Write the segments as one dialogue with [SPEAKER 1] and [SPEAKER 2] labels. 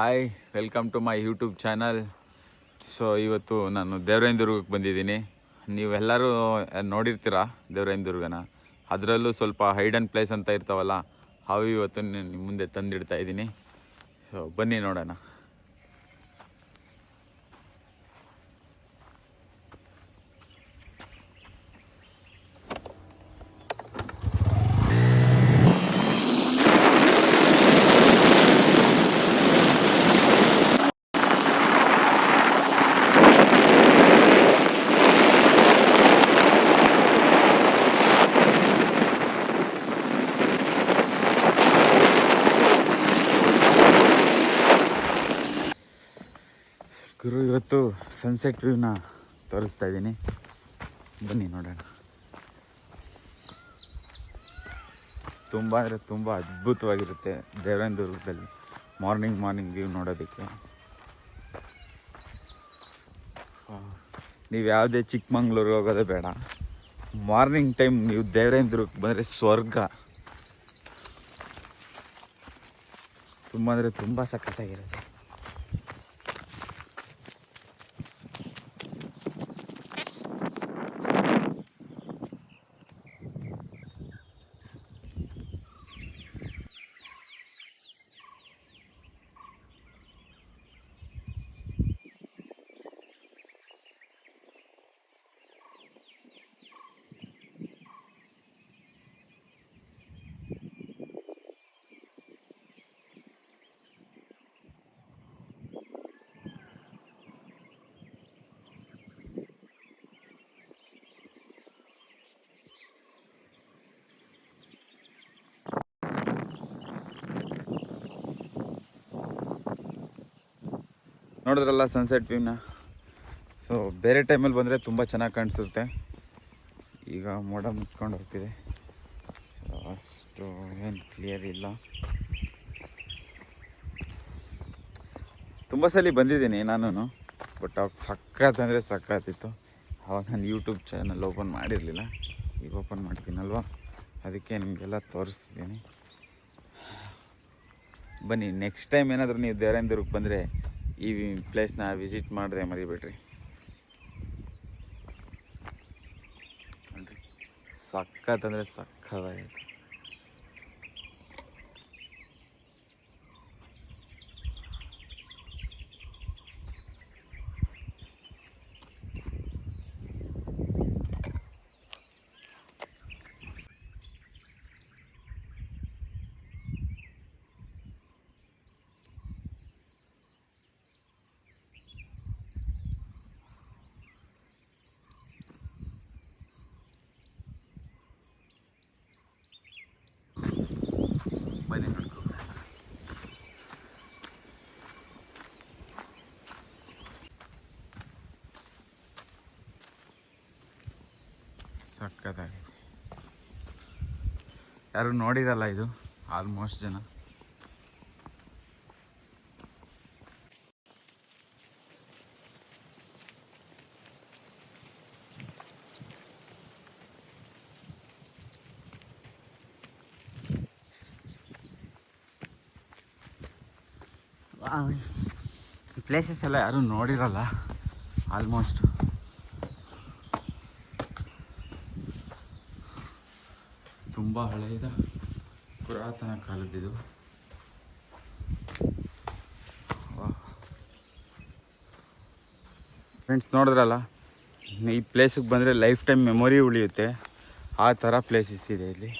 [SPEAKER 1] Hi, welcome to my YouTube channel. So ಇವತ್ತು ನಾನು ದೇವರಾಯನ ದುರ್ಗಕ್ಕೆ ಬಂದಿದ್ದೀನಿ. ನೀವೆಲ್ಲರೂ ನೋಡಿರ್ತೀರ ದೇವರಾಯನ ದುರ್ಗನ. ಅದರಲ್ಲೂ ಸ್ವಲ್ಪ ಹೈಡನ್ ಪ್ಲೇಸ್ ಅಂತ ಇರ್ತಾವಲ್ಲ, ಅವು ಇವತ್ತು ನಿಮ್ಮ ಮುಂದೆ ತಂದಿಡ್ತಾ ಇದ್ದೀನಿ. ಸೊ ಬನ್ನಿ ನೋಡೋಣ. ಗುರು, ಇವತ್ತು ಸನ್ಸೆಟ್ ವ್ಯೂನ ತೋರಿಸ್ತಾ ಇದ್ದೀನಿ, ಬನ್ನಿ ನೋಡೋಣ. ತುಂಬ ಅಂದರೆ ತುಂಬ ಅದ್ಭುತವಾಗಿರುತ್ತೆ ದೇವರಾಯನ ದುರ್ಗದಲ್ಲಿ ಮಾರ್ನಿಂಗ್ ವ್ಯೂ ನೋಡೋದಕ್ಕೆ. ನೀವು ಯಾವುದೇ ಚಿಕ್ಕಮಂಗ್ಳೂರಿಗೆ ಹೋಗೋದೇ ಬೇಡ, ಮಾರ್ನಿಂಗ್ ಟೈಮ್ ನೀವು ದೇವರಾಯನ ದುರ್ಗಕ್ಕೆ ಬಂದರೆ ಸ್ವರ್ಗ. ತುಂಬ ಅಂದರೆ ತುಂಬ ಸಖತ್ತಾಗಿರುತ್ತೆ. ನೋಡಿದ್ರಲ್ಲ ಸನ್ಸೆಟ್ ವ್ಯೂನ. ಸೊ ಬೇರೆ ಟೈಮಲ್ಲಿ ಬಂದರೆ ತುಂಬ ಚೆನ್ನಾಗಿ ಕಾಣಿಸುತ್ತೆ. ಈಗ ಮೋಡ ಮುಚ್ಕೊಂಡು ಹೋಗ್ತಿದೆ, ಅಷ್ಟು ಏನು ಕ್ಲಿಯರ್ ಇಲ್ಲ. ತುಂಬ ಸಲ ಬಂದಿದ್ದೀನಿ ನಾನು, ಬಟ್ ಅವಾಗ ಸಖತ್ ಅಂದರೆ ಸಖತ್ತಿತ್ತು. ಅವಾಗ ನಾನು ಯೂಟ್ಯೂಬ್ ಚಾನಲ್ ಓಪನ್ ಮಾಡಿರಲಿಲ್ಲ, ಈಗ ಓಪನ್ ಮಾಡ್ತೀನಲ್ವ, ಅದಕ್ಕೆ ನಿಮಗೆಲ್ಲ ತೋರಿಸ್ತಿದ್ದೀನಿ. ಬನ್ನಿ, ನೆಕ್ಸ್ಟ್ ಟೈಮ್ ಏನಾದರೂ ನೀವು ದೇವರಾಯನ ದುರ್ಗಕ್ಕೆ ಬಂದರೆ ಈ ಪ್ಲೇಸ್ನ ವಿಸಿಟ್ ಮಾಡಿದ್ರೆ ಮರಿಬೇಡ್ರಿ. ನೋಡ್ರಿ, ಸಖತ್ ಅಂದರೆ ಸಖತ್ತಾಗೈತೆ. ಬನ್ನಿ ನೋಡ್ಕೊ. ಸಖತ್ತಾಗಿದೆ. ಯಾರು ನೋಡಿರಲ್ಲ ಇದು ಆಲ್ಮೋಸ್ಟ್ ಜನ. ಈ ಪ್ಲೇಸಸ್ ಎಲ್ಲ ಯಾರೂ ನೋಡಿರಲ್ಲ ಆಲ್ಮೋಸ್ಟ್. ತುಂಬ ಹಳೆಯದ ಪುರಾತನ ಕಾಲದ್ದಿದು. ಫ್ರೆಂಡ್ಸ್, ನೋಡಿದ್ರಲ್ಲ, ಈ ಪ್ಲೇಸಿಗೆ ಬಂದರೆ ಲೈಫ್ ಟೈಮ್ ಮೆಮೊರಿ ಉಳಿಯುತ್ತೆ, ಆ ಥರ ಪ್ಲೇಸಸ್ ಇದೆ ಇಲ್ಲಿ.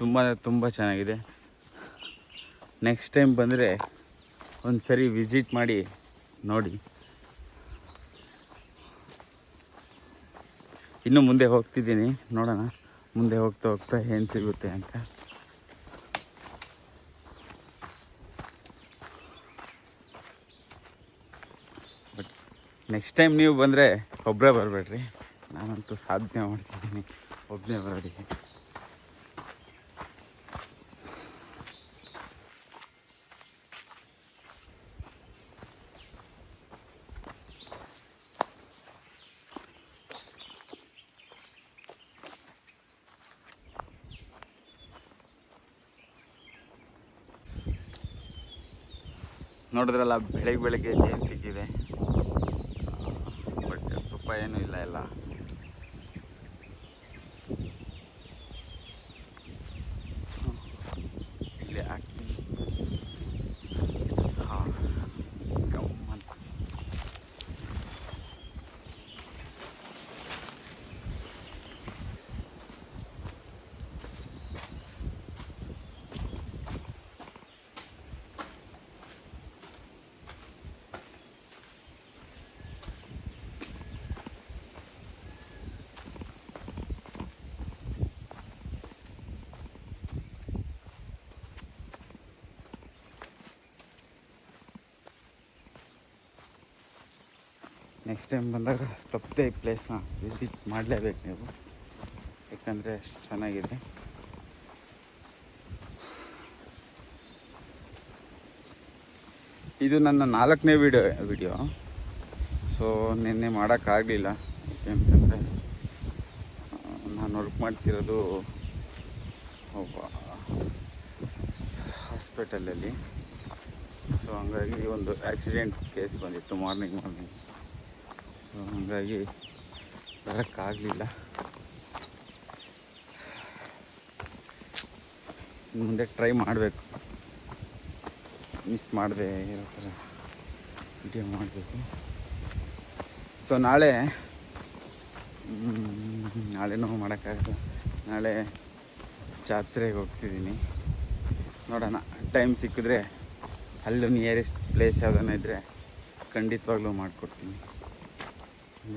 [SPEAKER 1] ತುಂಬ ಅಂದರೆ ತುಂಬ ಚೆನ್ನಾಗಿದೆ. ನೆಕ್ಸ್ಟ್ ಟೈಮ್ ಬಂದರೆ ಒಂದು ಸರಿ ವಿಸಿಟ್ ಮಾಡಿ ನೋಡಿ. ಇನ್ನು ಮುಂದೆ ಹೋಗ್ತಿದ್ದೀನಿ, ನೋಡೋಣ ಮುಂದೆ ಹೋಗ್ತಾ ಹೋಗ್ತಾ ಏನು ಸಿಗುತ್ತೆ ಅಂತ. ಬಟ್ ನೆಕ್ಸ್ಟ್ ಟೈಮ್ ನೀವು ಬಂದರೆ ಒಬ್ಬರೇ ಬರಬೇಡ್ರಿ, ನಾನಂತೂ ಸಾಧನೆ ಮಾಡ್ತಿದ್ದೀನಿ ಒಬ್ಬನೇ ಬರೋದಿಕ್ಕೆ. ನೋಡಿದ್ರಲ್ಲ ಬೆಳಗ್ಗೆ ಜೇನು ಸಿಕ್ಕಿದೆ, ಬಟ್ ತುಪ್ಪ ಏನೂ ಇಲ್ಲ ಎಲ್ಲ. ಇಲ್ಲಿ ಹಾಕ್ತೀನಿ. ಹಾಂ, ಗಮ್ಮಂತ. ನೆಕ್ಸ್ಟ್ ಟೈಮ್ ಬಂದಾಗ ತಪ್ಪದೆ ಈ ಪ್ಲೇಸ್ನ ವಿಸಿಟ್ ಮಾಡಲೇಬೇಕು ನೀವು, ಯಾಕಂದರೆ ಅಷ್ಟು ಚೆನ್ನಾಗಿದೆ. ಇದು ನನ್ನ 4ನೇ ವಿಡಿಯೋ. ಸೊ ನಿನ್ನೆ ಮಾಡೋಕ್ಕಾಗಲಿಲ್ಲ, ಯಾಕೆಂತಂದರೆ ನಾನು ವರ್ಕ್ ಮಾಡ್ತಿರೋದು ಹಾಸ್ಪಿಟಲಲ್ಲಿ. ಸೊ ಹಂಗಾಗಿ ಒಂದು ಆಕ್ಸಿಡೆಂಟ್ ಕೇಸ್ ಬಂದಿತ್ತು ಮಾರ್ನಿಂಗ್. ಸೊ ಹಂಗಾಗಿ ಬರೋಕ್ಕಾಗಲಿಲ್ಲ. ಮುಂದೆ ಟ್ರೈ ಮಾಡಬೇಕು, ಮಿಸ್ ಮಾಡದೆ ಇರೋ ಥರ ವಿಡಿಯೋ ಮಾಡಬೇಕು. ಸೊ ನಾಳೆನೂ ಮಾಡೋಕ್ಕಾಗಲ್ಲ. ನಾಳೆ ಜಾತ್ರೆಗೆ ಹೋಗ್ತಿದ್ದೀನಿ, ನೋಡೋಣ. ಟೈಮ್ ಸಿಕ್ಕಿದ್ರೆ ಅಲ್ಲೂ ನಿಯರೆಸ್ಟ್ ಪ್ಲೇಸ್ ಯಾವುದನ್ನ ಇದ್ದರೆ ಖಂಡಿತವಾಗ್ಲೂ ಮಾಡಿಕೊಡ್ತೀನಿ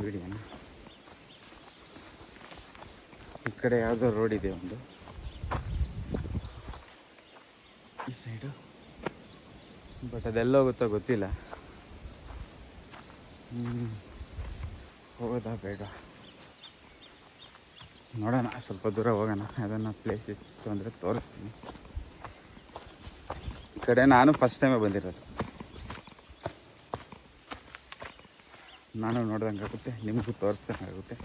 [SPEAKER 1] ವಿಡಿಯೋನ. ಈ ಕಡೆ ಯಾವುದೋ ರೋಡ್ ಇದೆ ಒಂದು, ಈ ಸೈಡು, ಬಟ್ ಅದೆಲ್ಲ ಹೋಗುತ್ತೋ ಗೊತ್ತಿಲ್ಲ. ಹೋಗೋದಾ ಬೇಡ ನೋಡೋಣ, ಸ್ವಲ್ಪ ದೂರ ಹೋಗೋಣ. ಅದನ್ನು ಪ್ಲೇಸಸ್ ಇತ್ತು ಅಂದರೆ ತೋರಿಸ್ತೀನಿ. ಈ ಕಡೆ ನಾನು ಫಸ್ಟ್ ಟೈಮೇ ಬಂದಿರೋದು, ನಾನು ನೋಡ್ದಂಗೆ ಆಗುತ್ತೆ, ನಿಮಗೂ ತೋರಿಸ್ದಂಗೆ ಆಗುತ್ತೆ.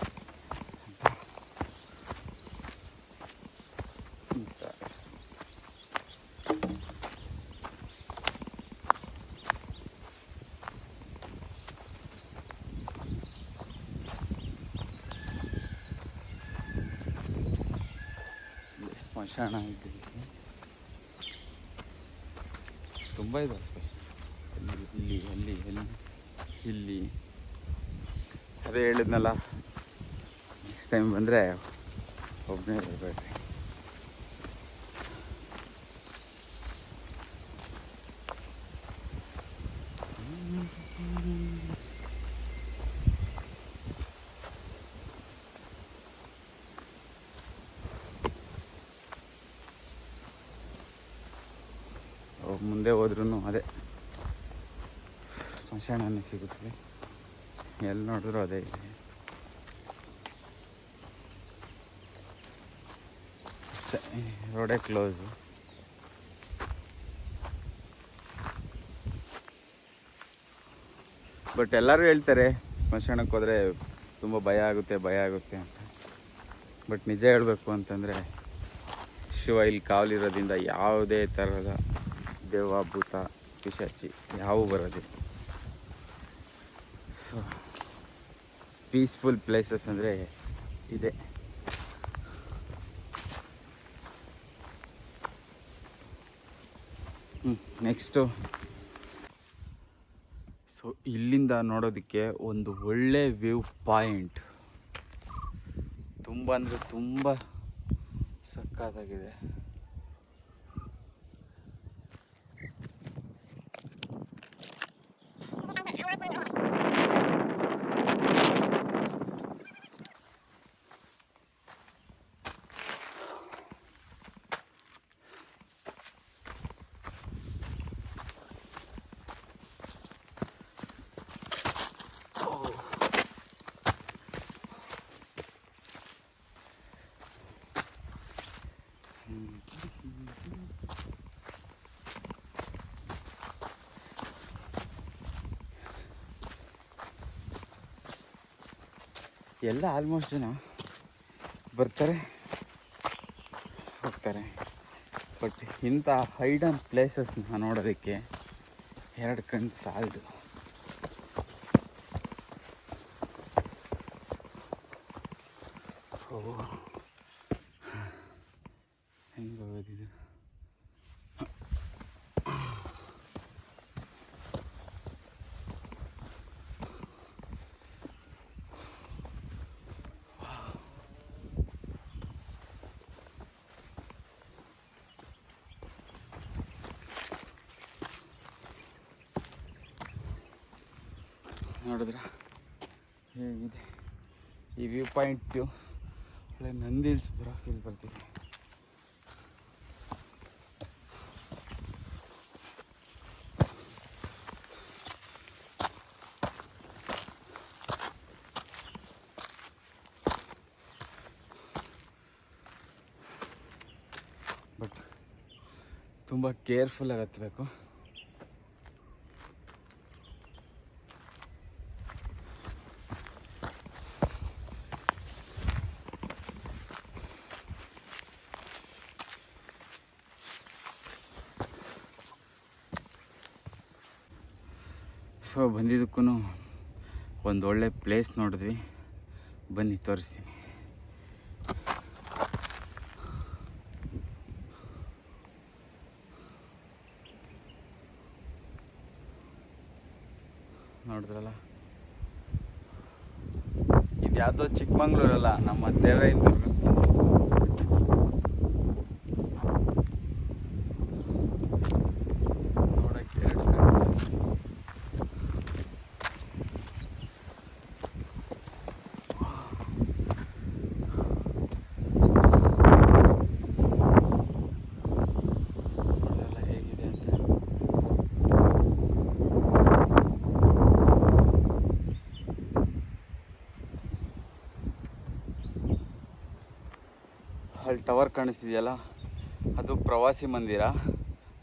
[SPEAKER 1] ಸ್ಮಶಾನ ಇದೆ, ತುಂಬ ಇದೆ ಸ್ಮಶಾನ. ಇಲ್ಲಿ ಅದೇ ಹೇಳಿದ್ನಲ್ಲ, ನೆಕ್ಸ್ಟ್ ಟೈಮ್ ಬಂದರೆ ಒಬ್ಬನೇ ಬರಬೇಡ್ರಿ. ಮುಂದೆ ಹೋದ್ರೂ ಅದೇ ಸ್ಮಶಾನನೇ ಸಿಗುತ್ತದೆ, ಎಲ್ಲಿ ನೋಡಿದ್ರು ಅದೇ ಇದೆ. ರೋಡೇ ಕ್ಲೋಸು. ಬಟ್ ಎಲ್ಲರೂ ಹೇಳ್ತಾರೆ ಸ್ಮಶಾನಕ್ಕೆ ಹೋದರೆ ತುಂಬ ಭಯ ಆಗುತ್ತೆ ಅಂತ. ಬಟ್ ನಿಜ ಹೇಳಬೇಕು ಅಂತಂದರೆ ಶಿವ ಇಲ್ಲಿ ಕಾವಲಿರೋದ್ರಿಂದ ಯಾವುದೇ ಥರದ ದೆವ್ವ, ಭೂತ, ಪಿಶಾಚಿ ಯಾವೂ ಬರೋದಿಲ್ಲ. ಸೊ ಪೀಸ್ಫುಲ್ ಪ್ಲೇಸಸ್ ಅಂದರೆ ಇದೆ. ನೆಕ್ಸ್ಟು, ಸೊ ಇಲ್ಲಿಂದ ನೋಡೋದಕ್ಕೆ ಒಂದು ಒಳ್ಳೆ ವ್ಯೂ ಪಾಯಿಂಟ್, ತುಂಬ ಅಂದರೆ ತುಂಬ ಸಕ್ಕತ್ತಾಗಿದೆ. ಎಲ್ಲ ಆಲ್ಮೋಸ್ಟ್ ಜನ ಬರ್ತಾರೆ ಹೋಗ್ತಾರೆ, ಬಟ್ ಇಂಥ ಹೈಡನ್ ಪ್ಲೇಸಸ್ನ ನೋಡೋದಕ್ಕೆ 2 ಕಣ್ಣು ಸಾಲದು. ಹೆಂಗೆ ಹೋಗೋದಿದು? ನೋಡಿದ್ರ ಹೇಗಿದೆ ಈ ವ್ಯೂ ಪಾಯಿಂಟು? ಒಳ್ಳೆ ನಂದಿ ಹಿಲ್ಸ್ ಬರೋ ಫೀಲ್ ಬರ್ತಿದೆ. ಬಟ್ ತುಂಬ ಕೇರ್ಫುಲ್ಲಾಗಿ ಹತ್ತಬೇಕು. ಸೊ ಬಂದಿದ್ದಕ್ಕೂ ಒಂದು ಒಳ್ಳೆ ಪ್ಲೇಸ್ ನೋಡಿದ್ವಿ, ಬನ್ನಿ ತೋರಿಸ್ತೀನಿ. ನೋಡಿದ್ರಲ್ಲ, ಇದು ಯಾವುದೋ ಚಿಕ್ಕಮಂಗ್ಳೂರಲ್ಲ, ನಮ್ಮ ದೇವರಾಯನದುರ್ಗ. ನೋಡೋಕ್ಕೆ 2 ಕಣ್ಣು. ಹೇಗಿದೆ ಅಂತ. ಅಲ್ಲಿ ಟವರ್ ಕಾಣಿಸ್ತಿದೆಯಲ್ಲ, ಅದು ಪ್ರವಾಸಿ ಮಂದಿರ.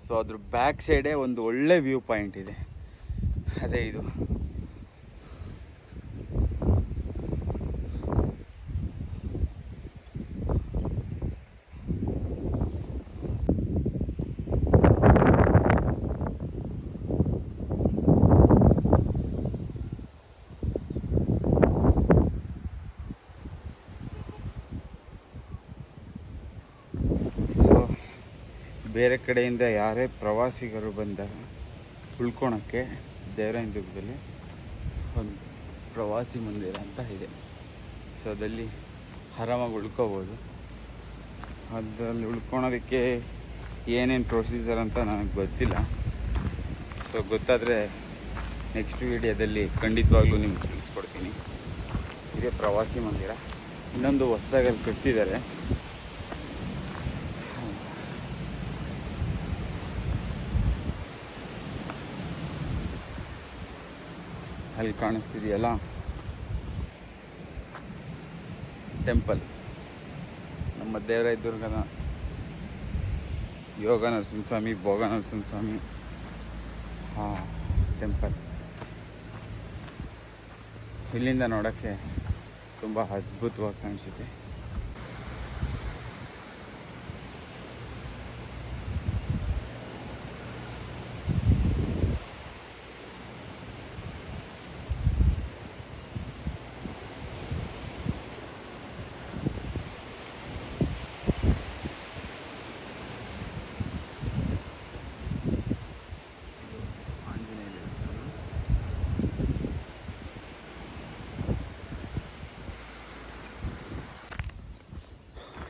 [SPEAKER 1] ಸೊ ಅದ್ರ ಬ್ಯಾಕ್ ಸೈಡೇ ಒಂದು ಒಳ್ಳೆ ವ್ಯೂ ಪಾಯಿಂಟ್ ಇದೆ, ಅದೇ ಇದು. ಬೇರೆ ಕಡೆಯಿಂದ ಯಾರೇ ಪ್ರವಾಸಿಗರು ಬಂದಾಗ ಉಳ್ಕೊಳಕ್ಕೆ ದೇವರಾಯನದುರ್ಗದಲ್ಲಿ ಒಂದು ಪ್ರವಾಸಿ ಮಂದಿರ ಅಂತ ಇದೆ. ಸೊ ಅದಲ್ಲಿ ಆರಾಮಾಗಿ ಉಳ್ಕೋಬೋದು. ಅದರಲ್ಲಿ ಉಳ್ಕೊಳೋದಕ್ಕೆ ಏನೇನು ಪ್ರೊಸೀಜರ್ ಅಂತ ನನಗೆ ಗೊತ್ತಿಲ್ಲ. ಸೊ ಗೊತ್ತಾದರೆ ನೆಕ್ಸ್ಟ್ ವೀಡಿಯೋದಲ್ಲಿ ಖಂಡಿತವಾಗ್ಲೂ ನಿಮ್ಗೆ ತಿಳಿಸ್ಕೊಡ್ತೀನಿ. ಇದೇ ಪ್ರವಾಸಿ ಮಂದಿರ. ಇನ್ನೊಂದು ಹೊಸದಾಗಿ ಅಲ್ಲಿ ಕಟ್ತಿದ್ದಾರೆ. ಅಲ್ಲಿ ಕಾಣಿಸ್ತಿದೆಯಲ್ಲ ಟೆಂಪಲ್, ನಮ್ಮ ದೇವರಾಯನದುರ್ಗದ ಯೋಗ ನರಸಿಂಹಸ್ವಾಮಿ, ಭೋಗ ನರಸಿಂಹಸ್ವಾಮಿ ಟೆಂಪಲ್. ಇಲ್ಲಿಂದ ನೋಡೋಕ್ಕೆ ತುಂಬ ಅದ್ಭುತವಾಗಿ ಕಾಣಿಸುತ್ತೆ.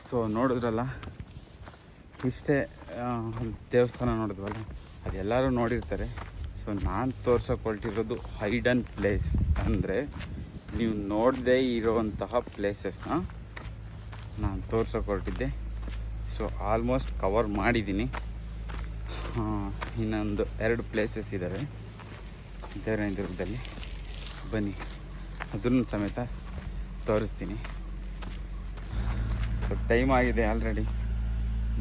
[SPEAKER 1] ಸೊ ನೋಡಿದ್ರಲ್ಲ, ಇಷ್ಟೇ ದೇವಸ್ಥಾನ ನೋಡಿದ್ವಲ್ಲ, ಅದೆಲ್ಲರೂ ನೋಡಿರ್ತಾರೆ. ಸೊ ನಾನು ತೋರ್ಸೋಕೆ ಹೊರಟಿರೋದು ಹೈಡನ್ ಪ್ಲೇಸ್, ಅಂದರೆ ನೀವು ನೋಡದೇ ಇರೋವಂತಹ ಪ್ಲೇಸಸ್ನ ನಾನು ತೋರ್ಸೋಕೆ ಹೊರಟಿದ್ದೆ. ಸೊ ಆಲ್ಮೋಸ್ಟ್ ಕವರ್ ಮಾಡಿದ್ದೀನಿ. ಇನ್ನೊಂದು 2 ಪ್ಲೇಸಸ್ ಇದ್ದಾವೆ ದೇವರಾಯನದುರ್ಗದಲ್ಲಿ, ಬನ್ನಿ ಅದನ್ನು ಸಮೇತ ತೋರಿಸ್ತೀನಿ. ಸೊ ಟೈಮ್ ಆಗಿದೆ ಆಲ್ರೆಡಿ,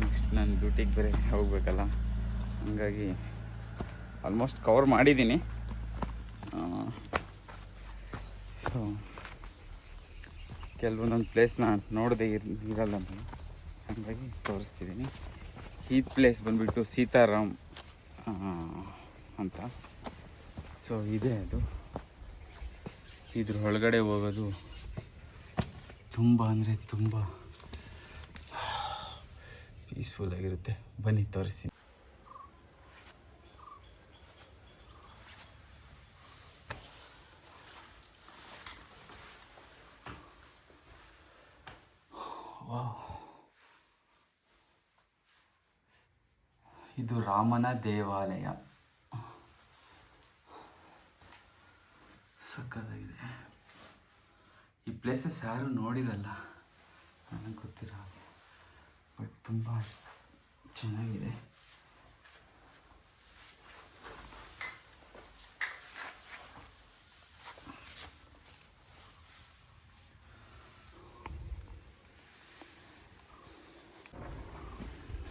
[SPEAKER 1] ನೆಕ್ಸ್ಟ್ ನಾನು ಡ್ಯೂಟಿಗೆ ಬೇರೆ ಹೋಗಬೇಕಲ್ಲ, ಹಾಗಾಗಿ ಆಲ್ಮೋಸ್ಟ್ ಕವರ್ ಮಾಡಿದ್ದೀನಿ. ಸೊ ಕೆಲವೊಂದೊಂದು ಪ್ಲೇಸ್ನ ನೋಡದೆ ಇರಲ್ಲ ನಾನು, ಹಾಗಾಗಿ ತೋರಿಸ್ತಿದ್ದೀನಿ. ಈ ಪ್ಲೇಸ್ ಬಂದುಬಿಟ್ಟು ಸೀತಾರಾಮ್ ಅಂತ. ಸೊ ಇದೆ ಅದು. ಇದ್ರ ಒಳಗಡೆ ಹೋಗೋದು ತುಂಬ ಅಂದರೆ ತುಂಬ ಪೀಸ್ಫುಲ್ಲಾಗಿರುತ್ತೆ. ಬನ್ನಿ ತೋರಿಸ್ತೀನಿ. ಇದು ರಾಮನ ದೇವಾಲಯ. ಸಕ್ಕತ್ತಾಗಿದೆ. ಈ ಪ್ಲೇಸಸ್ ಯಾರೂ ನೋಡಿರಲ್ಲ, ನನಗೆ ಗೊತ್ತಿರೋ ಹಾಗೆ, ಬಟ್ ತುಂಬ ಚೆನ್ನಾಗಿದೆ.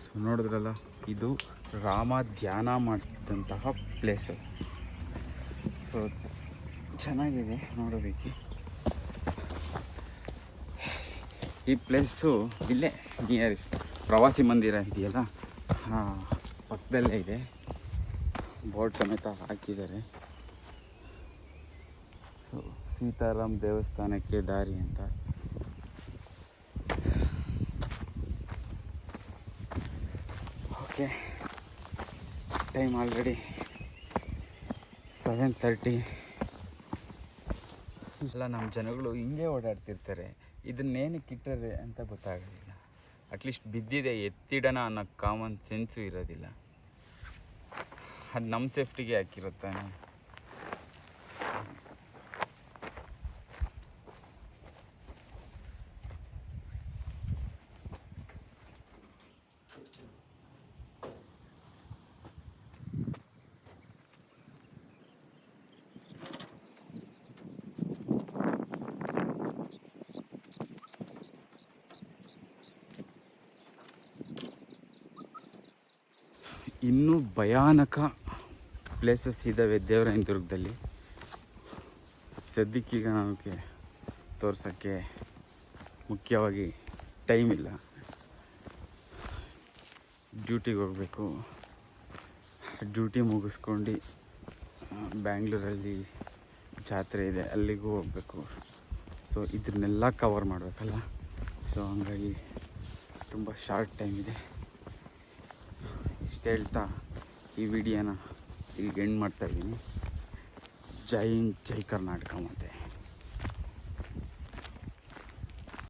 [SPEAKER 1] ಸೊ ನೋಡಿದ್ರಲ್ಲ, ಇದು ರಾಮ ಧ್ಯಾನ ಮಾಡ್ತಿದ್ದಂತಹ ಪ್ಲೇಸಸ್. ಸೊ ಚೆನ್ನಾಗಿದೆ ನೋಡೋದಕ್ಕೆ. ಈ ಪ್ಲೇಸು ಇಲ್ಲೇ ನಿಯರೆಸ್ಟ್ ಪ್ರವಾಸಿ ಮಂದಿರ ಇದೆಯಲ್ಲ, ಪಕ್ಕದಲ್ಲೇ ಇದೆ. ಬೋರ್ಡ್ ಸಮೇತ ಹಾಕಿದ್ದಾರೆ. ಸೊ ಸೀತಾರಾಮ್ ದೇವಸ್ಥಾನಕ್ಕೆ ದಾರಿ ಅಂತ. Okay, time already 7:30. ಎಲ್ಲ ನಮ್ಮ ಜನಗಳು ಹಿಂಗೆ ಓಡಾಡ್ತಿರ್ತಾರೆ. ಇದನ್ನೇನಕ್ಕೆ ಇಟ್ಟರೆ ಅಂತ ಗೊತ್ತಾಗೋದಿಲ್ಲ. ಅಟ್ಲೀಸ್ಟ್ ಬಿದ್ದಿದೆ ಎತ್ತಿಡೋಣ ಅನ್ನೋ ಕಾಮನ್ ಸೆನ್ಸು ಇರೋದಿಲ್ಲ. ಅದು ನಮ್ಮ ಸೇಫ್ಟಿಗೆ ಹಾಕಿರುತ್ತಾನೆ. ಇನ್ನೂ ಭಯಾನಕ ಪ್ಲೇಸಸ್ ಇದ್ದಾವೆ ದೇವರಾಯನದುರ್ಗದಲ್ಲಿ. ಸದ್ಯಕ್ಕೀಗ ನನಗೆ ತೋರ್ಸೋಕ್ಕೆ ಮುಖ್ಯವಾಗಿ ಟೈಮ್ ಇಲ್ಲ. ಡ್ಯೂಟಿಗೆ ಹೋಗಬೇಕು. ಡ್ಯೂಟಿ ಮುಗಿಸ್ಕೊಂಡು ಬ್ಯಾಂಗ್ಳೂರಲ್ಲಿ ಜಾತ್ರೆ ಇದೆ, ಅಲ್ಲಿಗೂ ಹೋಗಬೇಕು. ಸೊ ಇದನ್ನೆಲ್ಲ ಕವರ್ ಮಾಡಬೇಕಲ್ಲ. ಸೊ ಹಂಗಾಗಿ ತುಂಬ ಶಾರ್ಟ್ ಟೈಮ್ ಇದೆ. ಇಷ್ಟು ಹೇಳ್ತಾ ಈ ವಿಡಿಯೋನ ಈಗ ಎಂಡ್ ಮಾಡ್ತಾಯಿದ್ದೀನಿ. ಜೈ ಹಿಂದ್, ಜೈ ಕರ್ನಾಟಕ. ಮತ್ತೆ